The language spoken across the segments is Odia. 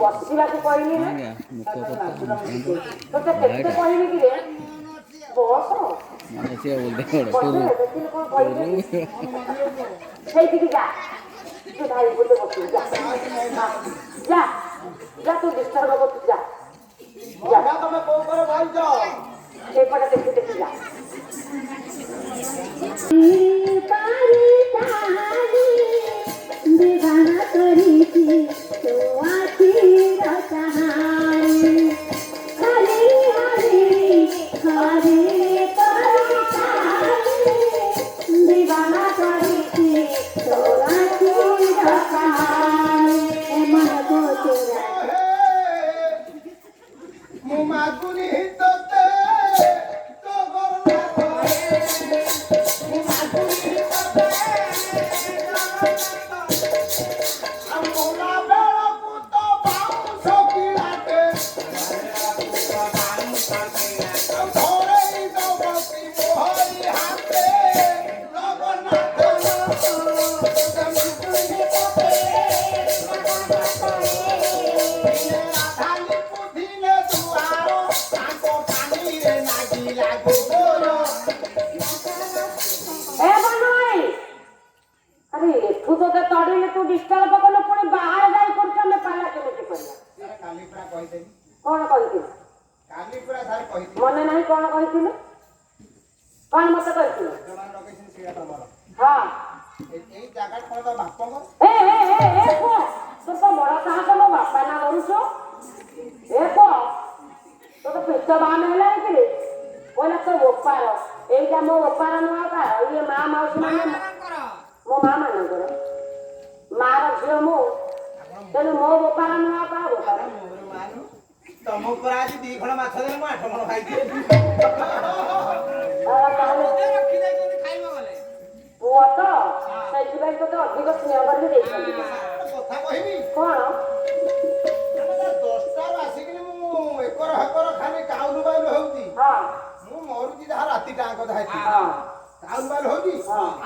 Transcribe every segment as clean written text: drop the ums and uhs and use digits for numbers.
ବସିବାକୁ କହିଲି ନା ତତେ କେତେ କହିବି କି ରେ ବସ ସେଇଠିକି ଯା ତୁ ଭାଇ ବୋଲେ ବସିବୁ ଯା ଯା ଯା ତୁ ଡିଷ୍ଟର୍ବ କରୁଛୁ ଯା ତମେ କୋଉ ଘରେ ଭାଇଛ ଏପଟେ ଦେଖି ଦେଖି ଯା मने नहीं कौन कही कौन मत कही हाँ तो बड़ा साहस मो बापा ना करूछो ए को तो पेट बाम है कि बोला तो ओपार एटा मो ओपार नुआ का ये मां मौसी माने मो मां माने करो मार झियो मो तेनु मो ओपार नुआ का ओपार तम पर आज 2 खण माछ देले मु 8 खण खाइ दिए रखी दे कोनी खाइबो गले वो तो सही भाई तो अधिक स्नेह कर दे कथा कहिबी कोन 10टा आसिकनी मु एकर हकर खाली काउलु बाइल होउती हां मु मोरुती जहा राती टांक धाइती हां काउलु बाइल होउती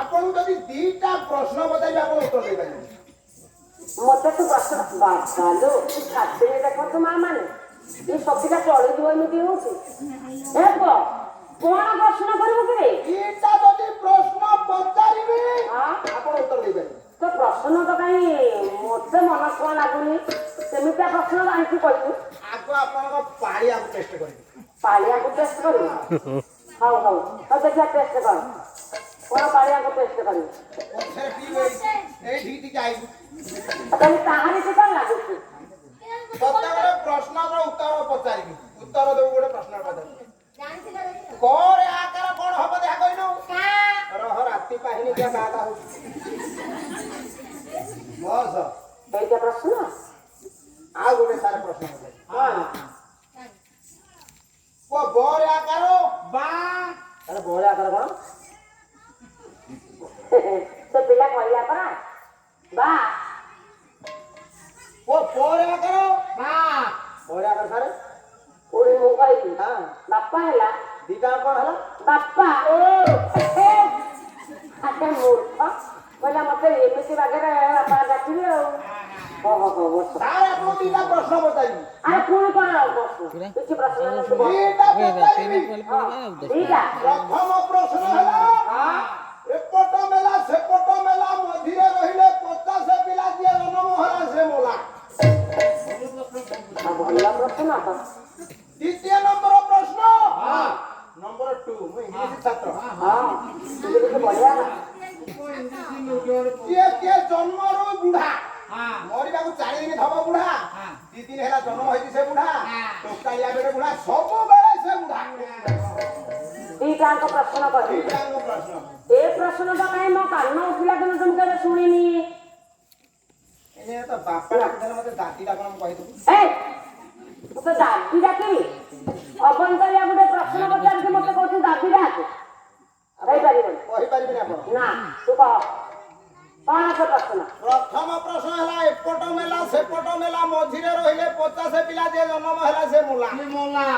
आपन जदी 2टा प्रश्न बताइबे आपन उत्तर दे पाइबे मते तो प्रश्न बालो खाते देखो तो मां माने ये सबका चली जीव एमती होउची देखो कोन प्रश्न करबो के एटा जदी प्रश्न पचारिबे हां आपन उत्तर दे पाइबे तो प्रश्न तो कहीं मोटे मन को लागुनी सेमिता प्रश्न आंकी कहू आगो आपन को पालिया को टेस्ट करी पालिया को टेस्ट करू हाउ हाउ तो देखा टेस्ट कर कोन पालिया को टेस्ट करू ओछे पीबे ए ठीटी जाई तने ताहारी से कौन लागू सत्तावर प्रश्नर उत्तर पचारिबी उत्तर देबो गोटे प्रश्न पचार कोरे आकार कोन हबो देखा कइनो रह राती पाहिनी के बागा हो बस एटा प्रश्न आ गोटे सारे प्रश्न पचार हां को बोरे आकार बा अरे बोरे आकार कोन तो पिला कहया परा बा वो बोरे आकार बा बोरे आकार सारे ओरी मु कहि हां बापा हला दीटा कोन हला बापा ओ आते मूर्ख बोला मते एमिति बागरे बापा डाकिबे हो बस सारे आपन दीटा प्रश्न बताइबी अरे कोन कोन प्रश्न किछि प्रश्न दीटा बताइबी दीटा प्रथम प्रश्न हला हां एपट मेला सेपट मेला मधिरे रहिले 50 पिला दिए जन्म होला से मोला भला प्रश्न आता द्वितीय नंबर प्रश्न हां नंबर 2 मु इंग्लिश छात्र हां तुझे बढ़िया ना କିଏ କିଏ ଜନ୍ମରୁ ବୁଢା ହଁ ମରିବାକୁ 4 ଦିନ ଧବ ବୁଢା ହଁ 2 ଦିନ ହେଲା ଜନ୍ମ ହେଇଛି ସେ ବୁଢା ହଁ। ଟୋକାଳିଆ ବେଳେ ବୁଢା ସବୁବେଳେ ସେ ବୁଢା ଦିଟାଙ୍କ ପ୍ରଶ୍ନ କହିବି ଦିଟାଙ୍କ ପ୍ରଶ୍ନ ଏ ପ୍ରଶ୍ନଟା କାହିଁ ମୋ କାନ ଉଠିଲା କିନ୍ତୁ ମୁଁ କେବେ ଶୁଣିନି ଏନେ ତ ବାପା ଡାକୁଥିଲେ ମତେ ଦାଦି ଡାକଣ ମୁଁ କହିଦେବୁ ଏ ମୁଁ ତ ଦାଦି ଡାକିବି ଅବନ୍ତରିଆ ଗୋଟେ ପ୍ରଶ୍ନ ପଚାରିକି ମତେ କହୁଛୁ ଦାଦି ଡାକ ହେଇପାରିବନି କହିପାରିବିନି ଆପଣ ନା ତୁ କହ କଣ ସେ ପ୍ରଶ୍ନ ପ୍ରଥମ ପ୍ରଶ୍ନ ହେଲା ଏପଟ ମେଲା ସେପଟ ମେଲା ମଝିରେ ରହିଲେ 50 ପିଲା ଯେ ଜନ୍ମ ହେଲା ସେ ମୁଲା মোলা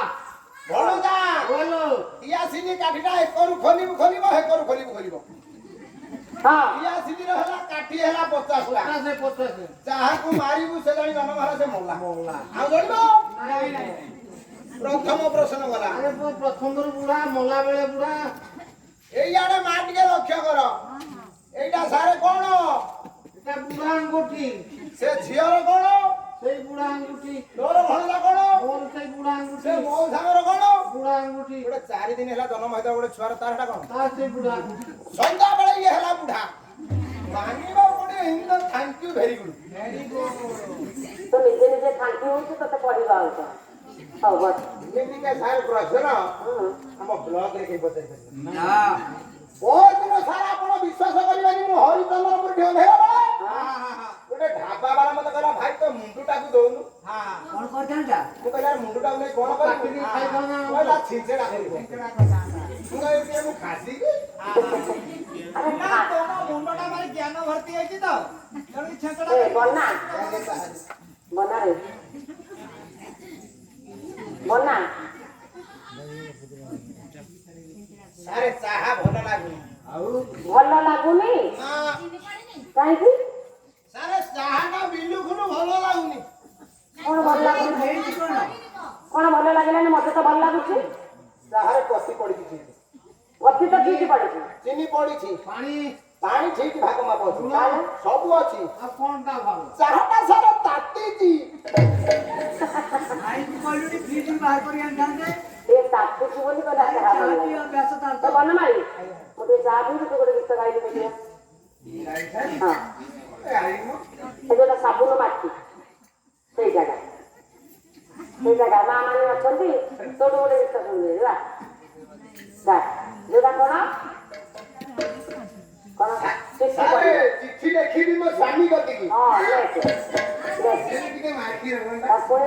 ଭଣଜା বলো ଇଆସିନି କାଠିଟା ଏକରୁ ଖୋଲିବୁ ହେକରୁ ଖୋଲିବୁ ହଁ ଇଆସିନିର ହେଲା କାଠି ହେଲା 50 ଟା পচাশে পচাশে ଯାହାକୁ ମାରିବୁ ସେ ଜାଣି ଜନ୍ମ ହେଲା ସେ ମୁଲା মোলা ଆଉ ଜାଣିବ নাই নাই ପ୍ରଥମ ପ୍ରଶ୍ନ ଗଲା আরে প্রথমରୁ বুড়া মোলা বেলে বুড়া এইଆଡେ ମା ଟିକେ ଲକ୍ଷ୍ୟ କର এইটা ସାରେ କଣ এটা বুড়া আঙ্গুঠি ସେ ଝିଅର କଣ সেই বুড়া আঙ্গুঠি ତୋର ଭଣଜା କଣ ওর সেই ବୁড়ା ସେ আঙ্গুঠি ମୋ ସାଙ୍ଗର କଣ বুড়া আঙ্গুঠি ଗୋଟେ 4 ଦିନ ହେଲା ଜନ୍ମ ହେଇଥିବା ଗୋଟେ ଛୁଆର ତାରଟା କଣ তার সেই বুড়া আঙ্গুঠি ସନ୍ଧ୍ୟା ବେଳେ ଇଏ ହେଲା ବୁଢା ମାନିବ ଗୋଟେ ଇନ୍ thank you very good very good ତୁ ନିଜେ ନିଜେ ଶାନ୍ତି ହଉଛୁ ତତେ କହିବା ଆଉ କଣ ହଉ ବସ ଯେମିତିକା ସାର୍ ପ୍ରଶ୍ନ ହୁଁ ଆମ ବ୍ଲକରେ କେହି ପଚାରିପାରିବେ না ବହୁତ ଦିନ ସାରା ଆପଣ ବିଶ୍ୱାସ କରିବେନି ମୁଁ ହରିଚନ୍ଦ୍ରପୁର ଢେଉ ହେଲା ବେଳେ ଗୋଟେ ଢାବା ବାଲା ମତେ କହିଲା ଭାଇ ତୋ ମୁଣ୍ଡଟାକୁ ଦଉନୁ কোন করছাটা ମୁଁ କହିଲା ମୁଣ୍ଡଟାକୁ ନେଇ କଣ କରିବି କହିଲା ଛିଞ୍ଚେଡା କରିବ ମୁଁ କହିଲି ମୁଁ ଖାସିକି ଆରେ না তোর মুন্ডটা মানে জ্ঞান ভর্তি হয়েছে তো তেমনি ছেঁচড়া ଏ ବନା ବନା ରେ ବନା ସାରେ ଚାହା ଭଲ ଲାଗୁନି ଭଲ ଲାଗୁନି ନା କାହିଁକି ସାରେ ଚାହାଟା ବିଲୁକୁଲୁ ଭଲ ଲାଗୁନି କଣ ଭଲ ଲାଗୁନି ହେଇଛି কোন କଣ ଭଲ ଲାଗିଲାନି ମତେ ତ ଭଲ ଲାଗୁଛି ଚାହାରେ କଷି ପଡିଛି ଅତି ତ ଠିକ ପଡିଛି ଚିନି ପଡିଛି পানি ପାଣି ଠିକ ଭାଗ ମାପ ଅଛି ତାହେଲେ ସବୁ ଅଛି আর কোনটা ভালো ଚାହାଟା ସାରେ ତାତିଛି আইন কইলুনি ফ্রিজ বাহার করে আনতে ଏ ତାକୁଛି ବୋଲି କହିଲା ଚାହା ଭଲ ଲାଗେ অভ্যাস তার ତ ବନମାଳି ମୁଁ ଟିକେ ଚାହା ପିଇବି ତୁ ଗୋଟେ ଗୀତ ଗାଇଲି ଦେଖିବା ହଁ ଏ ଯୋଉଟା ସାବୁନ ମାଟି ସେଇ ଜାଗା ମା ମାନେ ଅଛନ୍ତି ତୋଠୁ ଗୋଟେ ଗୀତ ଶୁଣିବେ ହେଲା ଯୋଉଟା କଣ କଣ ଚିଠି ସାରେ ପଢିବ ଚିଠି ଲେଖିବି ମୋ ସ୍ୱାମୀ କତିକି ହଁ ଲେଖ ଟିକେ ମାରିକି ପୁଣି